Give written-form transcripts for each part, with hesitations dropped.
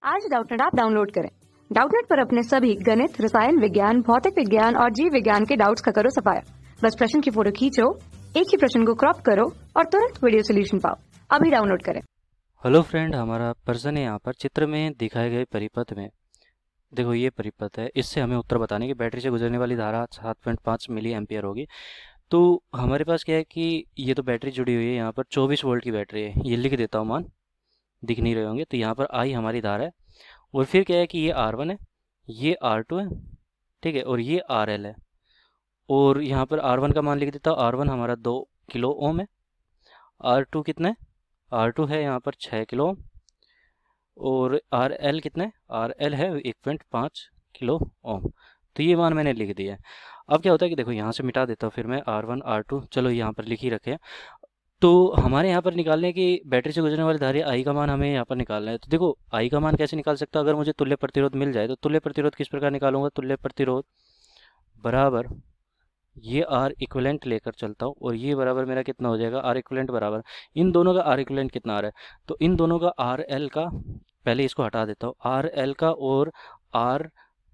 आज Doubtnut app download करें। Doubtnut पर अपने सभी गणित, रसायन विज्ञान, भौतिक विज्ञान और जीव विज्ञान के डाउट्स का करो सफाया। बस प्रश्न की फोटो खींचो, एक ही प्रश्न को क्रॉप करो और तुरंत वीडियो सोल्यूशन पाओ। अभी डाउनलोड करें। हेलो फ्रेंड, हमारा प्रश्न है यहाँ पर चित्र में दिखाए गए परिपथ में। देखो ये परिपथ है, इससे हमें उत्तर बताने की बैटरी से गुजरने वाली धारा 7.5 मिली एम्पियर होगी। तो हमारे पास क्या है कि ये तो बैटरी जुड़ी हुई है, यहाँ पर 24 वोल्ट की बैटरी है। ये लिख देता हूँ, मान दिख नहीं रहे होंगे। तो यहाँ पर आई हमारी धारा है और फिर क्या है कि ये R1 है, ये R2 है, ठीक है, और ये RL है। और यहाँ पर R1 का मान लिख देता हूँ। R1 हमारा 2 किलो ओम है। R2 कितना है? R2 है यहाँ पर 6 किलो ओम। और आर एल कितना है? आर एल है 1.5 किलो ओम। तो ये मान मैंने लिख दिया है। अब क्या होता है कि देखो यहाँ से मिटा देता हूँ फिर मैं R1 R2, चलो यहाँ पर लिख ही रखे हैं। तो हमारे यहाँ पर निकालने की बैटरी से गुजरने वाली धारा आई का मान हमें यहाँ पर निकालना है। तो देखो आई का मान कैसे निकाल सकता हूँ? अगर मुझे तुल्य प्रतिरोध मिल जाए तो तुल्य प्रतिरोध किस प्रकार निकालूंगा? तुल्य प्रतिरोध बराबर ये आर इक्विवेलेंट लेकर चलता हूँ और ये बराबर मेरा कितना हो जाएगा? आर इक्विवेलेंट बराबर इन दोनों का आर इक्विवेलेंट कितना आ रहा है? तो इन दोनों का आर एल का, पहले इसको हटा देता हूँ, आर एल का और आर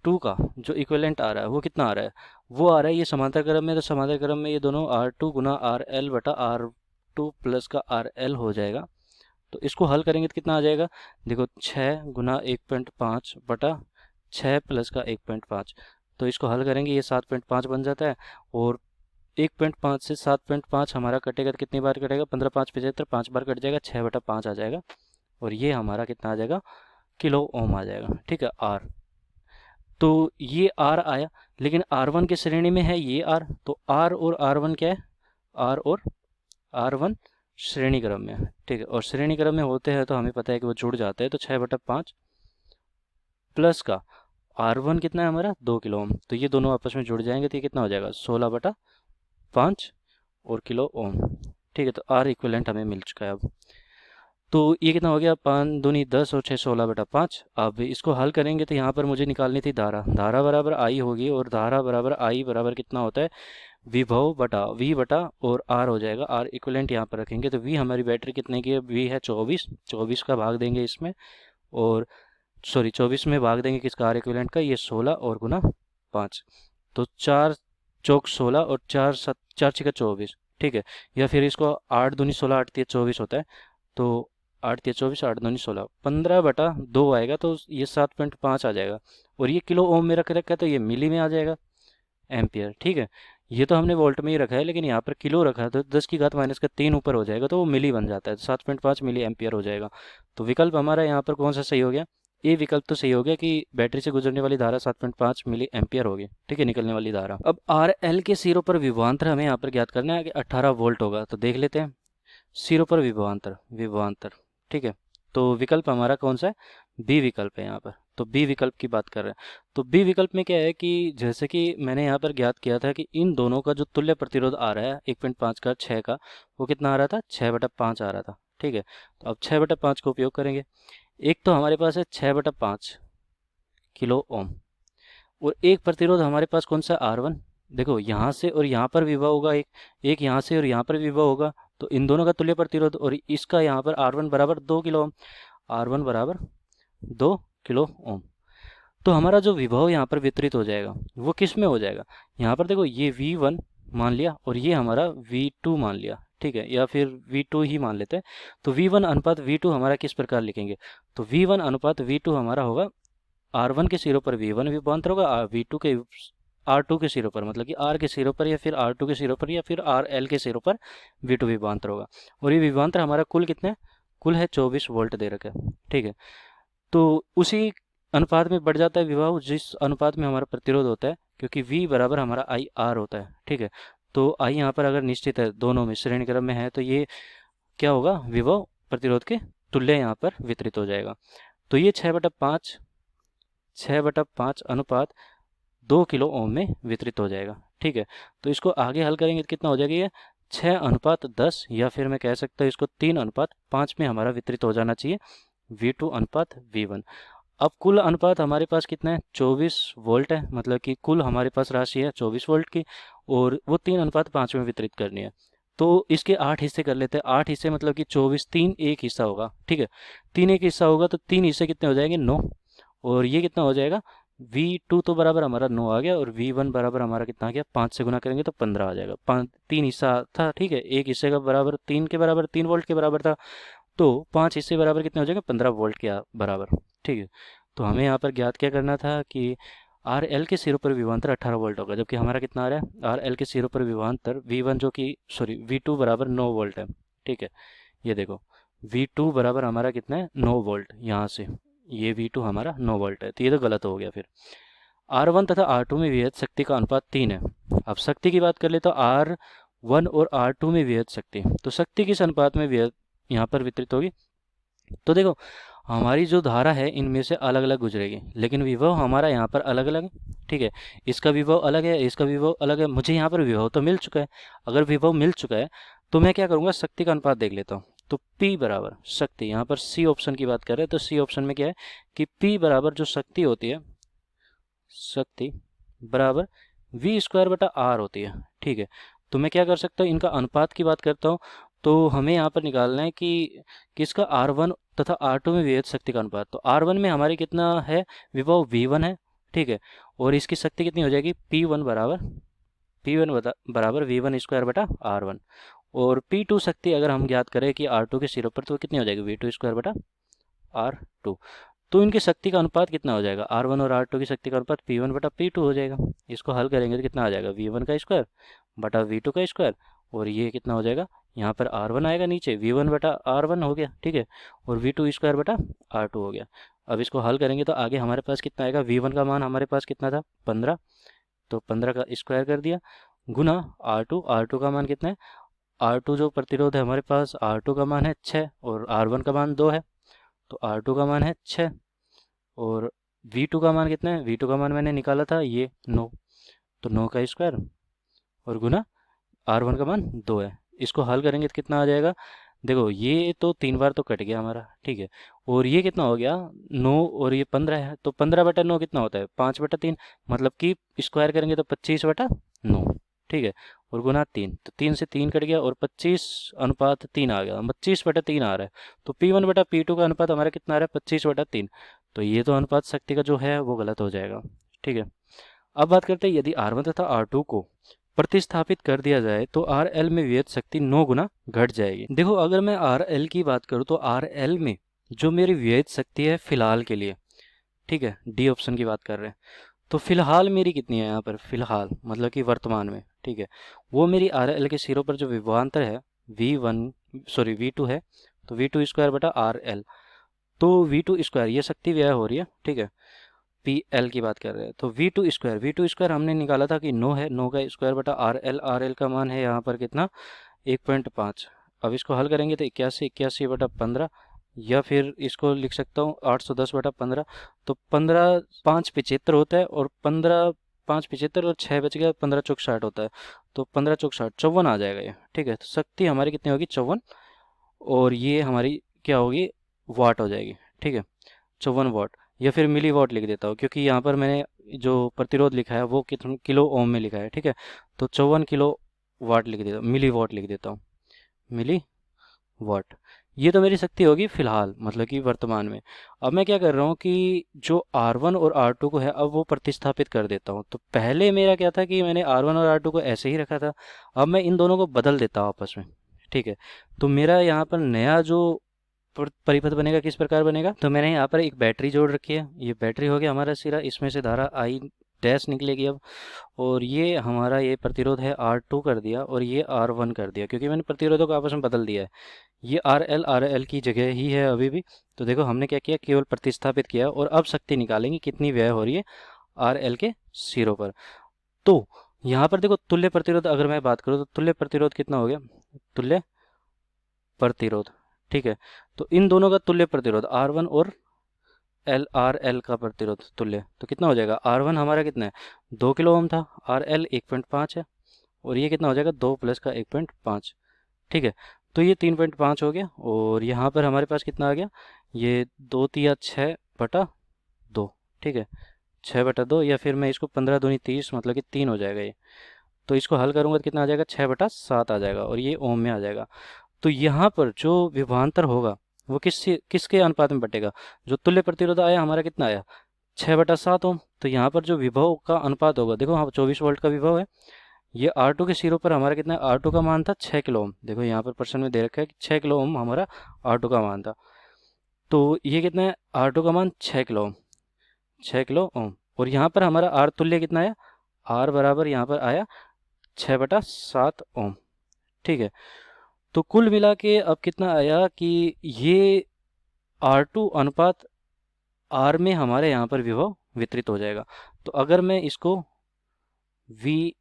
टू का जो इक्विवेलेंट आ रहा है वो कितना आ रहा है? वो आ रहा है ये समांतर क्रम में। तो समांतर क्रम में ये दोनों आर टू गुना आर एल बटा आर टू प्लस का आर एल हो जाएगा। तो इसको हल करेंगे तो कितना आ जाएगा? देखो 6 गुना 1.5 बटा 6 प्लस का 1.5। तो इसको हल करेंगे, ये 7.5 बन जाता है। और 1.5 से 7.5 हमारा कटेगा तो कितनी बार कटेगा? 15 5 75, 5 बार कट जाएगा, 6 बटा 5 आ जाएगा। और ये हमारा कितना आ जाएगा? किलो ओम आ जाएगा। ठीक है, आर। तो ये आर आया, लेकिन R1 की श्रेणी में है ये आर। तो आर और R1 क्या है? आर और R1 श्रेणी क्रम में है। ठीक है, और श्रेणी क्रम में होते हैं तो हमें पता है कि वो जुड़ जाते हैं। तो 6 बटा 5 प्लस का R1 कितना है हमारा? 2 किलो ओम। तो ये दोनों आपस में जुड़ जाएंगे तो ये कितना हो जाएगा? 16 बटा 5 और किलो ओम। ठीक है, तो आर इक्विवेलेंट हमें मिल चुका है अब। तो ये कितना हो गया? 5 दूनी 10 और 6 16 बटा 5। अब इसको हल करेंगे तो यहाँ पर मुझे निकालनी थी धारा। धारा बराबर आई होगी और धारा बराबर आई बराबर कितना होता है? विभव बटा वी बटा और आर हो जाएगा। आर इक्विवेलेंट यहाँ पर रखेंगे तो वी हमारी बैटरी कितने की है? वी है 24। 24 का भाग देंगे इसमें, और सॉरी 24 में भाग देंगे किसका? आर इक्विवेलेंट का। ये 16 और गुना 5। तो 4 चौक 16 और 4 छिका 24। ठीक है, या फिर इसको 8 दूनी 16, 8 तिया 24 होता है। तो 8 तिया 24, 8 दूनी 16, 15 बटा 2 आएगा। तो ये 7.5 आ जाएगा। और ये किलो ओम में रख रखा है तो ये मिली में आ जाएगा, एम्पियर। ठीक है, ये तो हमने वोल्ट में ही रखा है, लेकिन यहाँ पर किलो रखा है तो 10 की घात माइनस का 3 ऊपर हो जाएगा तो वो मिली बन जाता है। तो 7.5 मिली एम्पियर हो जाएगा। तो विकल्प हमारा यहाँ पर कौन सा सही हो गया? ये विकल्प तो सही हो गया कि बैटरी से गुजरने वाली धारा 7.5 मिली एम्पियर होगी। ठीक है, निकलने वाली धारा। अब आर एल के सिरों पर विभवांतर हमें यहाँ पर ज्ञात करना है कि 18 वोल्ट होगा। तो देख लेते हैं सिरों पर विभवांतर। विभवांतर, ठीक है, तो विकल्प हमारा कौन सा है? बी विकल्प है यहाँ पर। तो बी विकल्प की बात कर रहे हैं। तो बी विकल्प में क्या है कि जैसे कि मैंने यहाँ पर ज्ञात किया था कि इन दोनों का जो तुल्य प्रतिरोध आ रहा है 1.5 का 6 का, वो कितना आ रहा था? 6 बटा 5 आ रहा था। ठीक है, तो अब 6 बटा 5 का उपयोग करेंगे। एक तो हमारे पास है 6 बटा 5 किलो ओम, और एक प्रतिरोध हमारे पास कौन सा? R1। देखो यहाँ से और यहाँ पर विभव होगा, एक एक यहाँ से और यहाँ पर विभव होगा। तो इन दोनों का तुल्य प्रतिरोध और इसका यहाँ पर R1 बराबर 2 किलो ओम। R1 बराबर 2 किलो ओम। तो हमारा जो विभव यहाँ पर वितरित हो जाएगा वो किस में हो जाएगा? यहाँ पर देखो ये V1 मान लिया और ये हमारा V2 मान लिया। ठीक है, या फिर V2 ही मान लेते हैं। तो V1 अनुपात V2 हमारा किस प्रकार लिखेंगे? तो V1 अनुपात V2 हमारा होगा R1 के सिरों पर V1 विभवांतर होगा, V2 के R2 के सिरों पर, मतलब कि R के सिरों पर या फिर R2 के सिरों पर या फिर RL के सिरों पर V2 विभवांतर होगा। और ये विभवांतर हमारा कुल कितने है? कुल है 24 वोल्ट दे रखा है। ठीक है, तो उसी अनुपात में बढ़ जाता है विभव जिस अनुपात में हमारा प्रतिरोध होता है, क्योंकि V बराबर हमारा आई आर होता है। ठीक है, तो आई यहाँ पर अगर निश्चित है, दोनों में श्रेणी क्रम में है, तो ये क्या होगा? विभव प्रतिरोध के तुल्य यहाँ पर वितरित हो जाएगा। तो ये 6/5 अनुपात 2 किलो ओम में वितरित हो जाएगा। ठीक है, तो इसको आगे हल करेंगे तो कितना हो जाएगा? ये 6/10, या फिर मैं कह सकता हूँ इसको 3/5 में हमारा वितरित हो जाना चाहिए, V2 अनुपात V1। अब कुल अनुपात हमारे पास कितना है? 24 वोल्ट है, मतलब कि कुल हमारे पास राशि है 24 वोल्ट की, और वो 3/5 में वितरित करनी है। तो इसके 8 हिस्से कर लेते हैं। 8 हिस्से मतलब कि 24, 3 एक हिस्सा होगा, ठीक है। 3 एक हिस्सा होगा तो 3 हिस्से कितने हो जाएंगे, 9। और ये कितना हो जाएगा, V2 तो बराबर हमारा 9 आ गया, और V1 बराबर हमारा कितना आ गया, 5 से गुना करेंगे तो 15 आ जाएगा। 3 हिस्सा था, ठीक है, एक हिस्से का बराबर 3 के बराबर, 3 वोल्ट के बराबर था। तो 5 हिस्से बराबर कितने हो जाएंगे, 15 वोल्ट के बराबर, ठीक है। तो हमें यहाँ पर ज्ञात क्या करना था कि आर एल के सिरों पर विभवांतर 18 वोल्ट होगा, जबकि हमारा कितना आ रहा है, आर एल के सिरों पर विभवांतर V1 जो कि सॉरी V2 बराबर 9 वोल्ट है, ठीक है। ये देखो V2 बराबर हमारा कितना है, 9 वोल्ट, यहाँ से ये V2 हमारा 9 वोल्ट है, तो ये तो गलत हो गया। फिर R1 तथा R2 में विभेद शक्ति का अनुपात 3 है। अब शक्ति की बात कर ले तो R1 और R2 में विभेद शक्ति, तो शक्ति किस अनुपात में विभेद यहाँ पर वितरित होगी। तो देखो हमारी जो धारा है इनमें से अलग अलग गुजरेगी, लेकिन विभव हमारा यहाँ पर अलग अलग है, ठीक है। इसका विभव अलग है, इसका विभव अलग है। मुझे यहाँ पर विभव तो मिल चुका है, अगर विभव मिल चुका है तो मैं क्या करूँगा, शक्ति का अनुपात देख लेता हूँ। तो P बराबर शक्ति, यहाँ पर C ऑप्शन की बात कर रहे हैं, तो C ऑप्शन में क्या है कि P बराबर जो शक्ति होती है, शक्ति बराबर V² बटा R होती है, ठीक है। तो मैं क्या कर सकता हूँ, इनका अनुपात की बात करता हूँ। तो हमें यहाँ पर निकालना है कि किसका, R1 तथा R2 में विभेद शक्ति का अनुपात। तो R1 में हमारी कितना है, विभव V1 है, ठीक है। और इसकी शक्ति कितनी हो जाएगी, P1 बराबर V1² बटा R1। और P2 शक्ति अगर हम ज्ञात करें कि R2 के सिरों पर, तो कितनी हो जाएगी, V2² बटा R2। तो इनकी शक्ति का अनुपात कितना हो जाएगा, R1 और R2 की शक्ति का अनुपात P1 बटा P2 हो जाएगा। इसको हल करेंगे तो कितना आ जाएगा, V1 का स्क्वायर बटा V2 का स्क्वायर, और ये कितना हो जाएगा, यहाँ पर R1 आएगा नीचे, V1 बटा R1 हो गया, ठीक है, और V2² बटा R2 हो गया। अब इसको हल करेंगे तो आगे हमारे पास कितना आएगा, V1 का मान हमारे पास कितना था, 15, तो 15 का स्क्वायर कर दिया, गुना R2 का मान कितना है, R2 जो प्रतिरोध है हमारे पास, R2 का मान है 6 और R1 का मान 2 है, तो R2 का मान है 6 और V2 का मान कितना है, V2 का मान मैंने निकाला था ये 9, तो 9 का स्क्वायर और गुना R1 का मान 2 है। इसको हल करेंगे तो कितना आ जाएगा, देखो ये तो 3 बार तो कट गया हमारा, ठीक है। और ये कितना हो गया, 9 और ये 15 है, तो 15 बटा 9 कितना होता है, 5 बटा 3, मतलब कि स्क्वायर करेंगे तो 25 बटा 9, ठीक है, और गुना 3, तो 3 से 3 कट गया और 25:3 आ गया, 25 बटा 3 आ रहा है। तो P1 बटा P2 का अनुपात हमारा कितना आ रहा है, 25 बटा 3। तो ये तो अनुपात शक्ति का जो है वो गलत हो जाएगा, ठीक है। अब बात करते हैं, यदि R1 तथा R2 को प्रतिस्थापित कर दिया जाए तो RL में विभेद शक्ति 9 गुना घट जाएगी। देखो अगर मैं RL की बात करूँ तो RL में जो मेरी विभेद शक्ति है फिलहाल के लिए, ठीक है, डी ऑप्शन की बात कर रहे हैं, तो फिलहाल मेरी कितनी है यहाँ पर, फिलहाल मतलब कि वर्तमान में, ठीक है, वो मेरी RL के सिरों पर जो विभवांतर है V2 है, तो V2² बटा RL, तो V2² ये शक्ति व्यय हो रही है, ठीक है, PL की बात कर रहे हैं, तो V2² हमने निकाला था कि 9 है, 9 का स्क्वायर बटा RL का मान है यहाँ पर कितना, 1.5। अब इसको हल करेंगे तो 81 बटा 15, या फिर इसको लिख सकता हूँ 810 बटा 15, तो 15 5 75 होता है, और 15 5 75 और 6 बच गया, 15 चौक 60 होता है, तो 15 चौक 60 54 आ जाएगा ये, ठीक है। तो शक्ति हमारी कितनी होगी, 54, और ये हमारी क्या होगी, वाट हो जाएगी, ठीक है, 54 वाट, या फिर मिली वाट लिख देता हूँ, क्योंकि यहाँ पर मैंने जो प्रतिरोध लिखा है वो कितने किलो ओम में लिखा है, ठीक है, तो 54 किलो वाट लिख देता हूँ, मिली वाट लिख देता हूँ, मिली वाट। ये तो मेरी शक्ति होगी फिलहाल, मतलब कि वर्तमान में। अब मैं क्या कर रहा हूँ कि जो R1 और R2 को है अब वो प्रतिस्थापित कर देता हूँ। तो पहले मेरा क्या था कि मैंने R1 और R2 को ऐसे ही रखा था, अब मैं इन दोनों को बदल देता हूँ आपस में, ठीक है। तो मेरा यहाँ पर नया जो परिपथ बनेगा किस प्रकार बनेगा, तो मैंने यहाँ पर एक बैटरी जोड़ रखी है, ये बैटरी हो गया हमारा सिरा, इसमें से धारा I डैश निकलेगी अब, और ये हमारा ये प्रतिरोध है R2 कर दिया और ये R1 कर दिया, क्योंकि मैंने प्रतिरोधों को आपस में बदल दिया है। ये RL की जगह ही है अभी भी। तो देखो हमने क्या किया, केवल प्रतिस्थापित किया, और अब शक्ति निकालेंगे कितनी व्यय हो रही है RL के सिरों पर। तो यहाँ पर देखो तुल्य प्रतिरोध अगर मैं बात करूँ तो तुल्य प्रतिरोध कितना हो गया, तुल्य प्रतिरोध, ठीक है। तो इन दोनों का तुल्य प्रतिरोध R1 और RL का प्रतिरोध तुल्य, तो कितना हो जाएगा, R1 हमारा कितना है 2 किलो ओम था, RL 1.5 है, और ये कितना हो जाएगा 2 प्लस का 1.5, ठीक है। तो ये 3.5 हो गया, और यहाँ पर हमारे पास कितना आ गया, ये 2 तिया 6 बटा 2, ठीक है, 6 बटा 2, या फिर मैं इसको 15 दूनी 30 मतलब कि 3 हो जाएगा ये, तो इसको हल करूँगा तो कितना आ जाएगा, 6/7 आ जाएगा और ये ओम में आ जाएगा। तो यहाँ पर जो विभवांतर होगा वो किसके अनुपात में बटेगा, जो तुल्य प्रतिरोध आया हमारा कितना आया, 6/7 ओम। तो यहाँ पर जो विभव का अनुपात होगा, देखो यहाँ 24 वोल्ट का विभव है, ये R2 के सिरों पर हमारा कितना है, R2 का मान था 6 किलो ओम। देखो यहाँ पर प्रश्न में दे रखा है कि 6 किलो ओम हमारा R2 का मान था। तो ये कितना है, R2 का मान 6 किलो ओम, 6 किलो ओम। और यहाँ पर हमारा R तुल्य कितना आया, R बराबर यहाँ पर आया 6/7 ओम। ठीक है, तो कुल मिला के अब कितना आया कि ये R2 अनुपात R में हमारे यहाँ पर विभव वितरित हो जाएगा। तो अगर मैं इसको V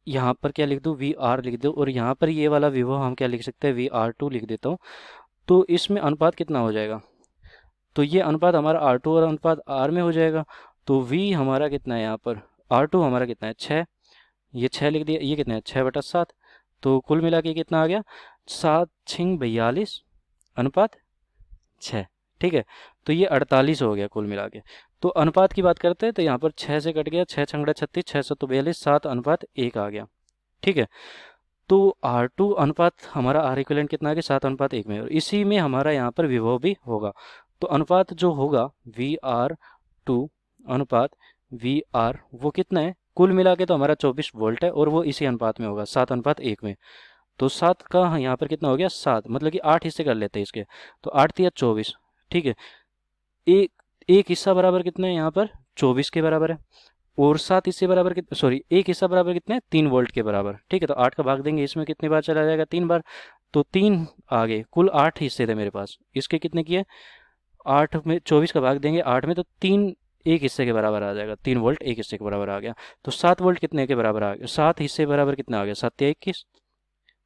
यहाँ पर क्या लिख दूँ, VR लिख दूँ, और यहाँ पर ये वाला विभव हम क्या लिख सकते हैं, VR2 लिख देता हूँ। तो इसमें अनुपात कितना हो जाएगा, तो ये अनुपात हमारा R2 और अनुपात R में हो जाएगा। तो V हमारा कितना है यहाँ पर, R2 हमारा कितना है 6, ये 6 लिख दिया, ये कितना है 6/7। तो कुल मिला के कितना आ गया, 7/42 अनुपात 6। ठीक है, तो ये 48 हो गया कुल मिला के। तो अनुपात की बात करते हैं तो यहाँ पर 6 से कट गया, 6 छंगड़ा 36, 6 7 42, 7/1 आ गया। ठीक है, तो R2 अनुपात हमारा R इक्विवेलेंट कितना आ गया, 7/1 में, और इसी में हमारा यहाँ पर विभव भी होगा। तो अनुपात जो होगा VR2 अनुपात VR वो कितना है, कुल मिला के तो हमारा 24 वोल्ट है और वो इसी अनुपात में होगा, 7/1 में। तो 7 का यहाँ पर कितना हो गया, 7, मतलब कि 8 हिस्से कर लेते हैं इसके, तो 8 या 24। ठीक है, एक हिस्सा बराबर कितना है यहाँ पर, 24 के बराबर है, और 7 हिस्से बराबर एक हिस्सा बराबर कितना है, 3 वोल्ट के बराबर। ठीक है, तो 8 का भाग देंगे इसमें, कितनी बार चला जाएगा, 3 बार। तो 3 आ गए, कुल 8 हिस्से थे मेरे पास, इसके कितने किए, 8 में 24 का भाग देंगे 8 में, तो 3 एक हिस्से के बराबर आ जाएगा, 3 वोल्ट एक हिस्से के बराबर आ गया। तो 7 वोल्ट कितने के बराबर आ गया, 7 हिस्से बराबर कितना आ गया, 7 या 21।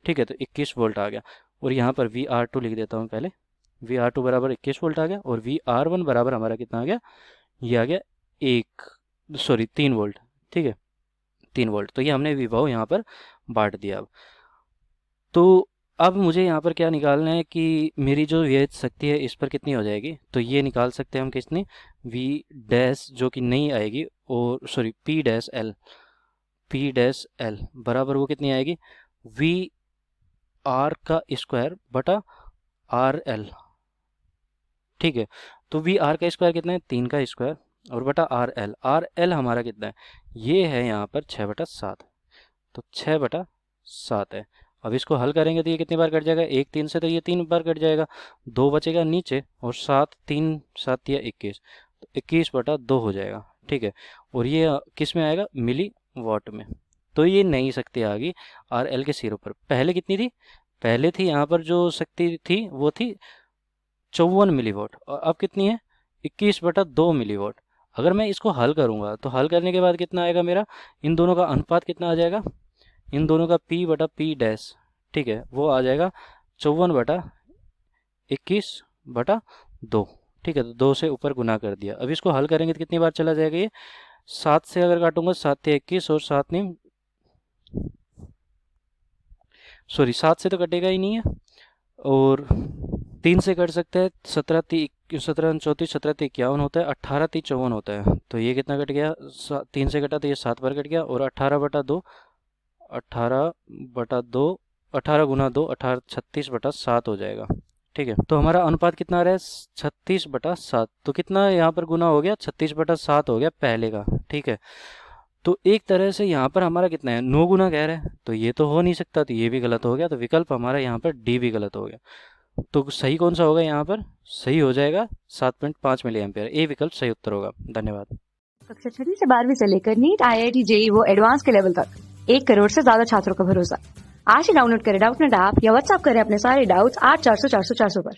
ठीक है, तो 21 वोल्ट आ गया। और यहाँ पर VR2 लिख देता हूँ पहले, VR2 बराबर 21 वोल्ट आ गया, और VR1 बराबर हमारा कितना आ गया, ये आ गया 3 वोल्ट। ठीक है, 3 वोल्ट। तो ये हमने विभव यहाँ पर बांट दिया। तो अब मुझे यहाँ पर क्या निकालना है कि मेरी जो व्यय शक्ति है इस पर कितनी हो जाएगी, तो ये निकाल सकते हैं हम कितनी, V डैश जो कि नहीं आएगी, और P डैश L बराबर वो कितनी आएगी, VR का स्क्वायर बटा RL। ठीक है, तो VR का स्क्वायर कितना है, 3 का स्क्वायर, और बटा RL हमारा कितना है, ये है यहाँ पर 6/7, तो 6/7 है। अब इसको हल करेंगे तो ये कितनी बार कट जाएगा, 1 3 से, तो ये 3 बार कट जाएगा, 2 बचेगा नीचे, और 7 3 7 या 21, तो 21/2 हो जाएगा। ठीक है, और ये किस में आएगा, मिली वाट में। तो ये नई शक्ति आ गई RL के सिरों पर। पहले कितनी थी, पहले थी यहाँ पर जो शक्ति थी वो थी 54 मिलीवाट, और अब कितनी है, 21/2 मिलीवाट। अगर मैं इसको हल करूँगा तो हल करने के बाद कितना आएगा मेरा, इन दोनों का अनुपात कितना आ जाएगा, इन दोनों का P/P डैश, ठीक है, वो आ जाएगा 54/21/2। ठीक है, तो 2 से ऊपर गुना कर दिया। अब इसको हल करेंगे तो कितनी बार चला जाएगा, ये 7 से अगर काटूंगा, 7 या 21, और 7 से तो कटेगा ही नहीं है, और 3 से कट सकते हैं, 17 34 17 51 होता है, 18 54 होता है। तो ये कितना कट गया, 3 से कटा तो ये 7 बार कट गया, और 18/2 18 गुना 2 18 36/7 हो जाएगा। ठीक है, तो हमारा अनुपात कितना आ रहा है, 36/7। तो कितना यहाँ पर गुना हो गया, 36/7 हो गया पहले का। ठीक है, तो एक तरह से यहाँ पर हमारा कितना है, 9 गुना कह रहे हैं, तो ये तो हो नहीं सकता, तो ये भी गलत हो गया। तो विकल्प हमारा यहाँ पर डी भी गलत हो गया। तो सही कौन सा होगा, यहाँ पर सही हो जाएगा 7.5 मिली एम्पियर। ए विकल्प सही उत्तर होगा। धन्यवाद। कक्षा 6 से 12वीं से लेकर नीट, IIT, JEE वो एडवांस के लेवल तक 1 करोड़ से ज्यादा छात्रों का भरोसा। आज ही डाउनलोड करें डाउटनेट ऐप या व्हाट्सएप करें अपने सारे डाउट्स 8400 400 400 पर।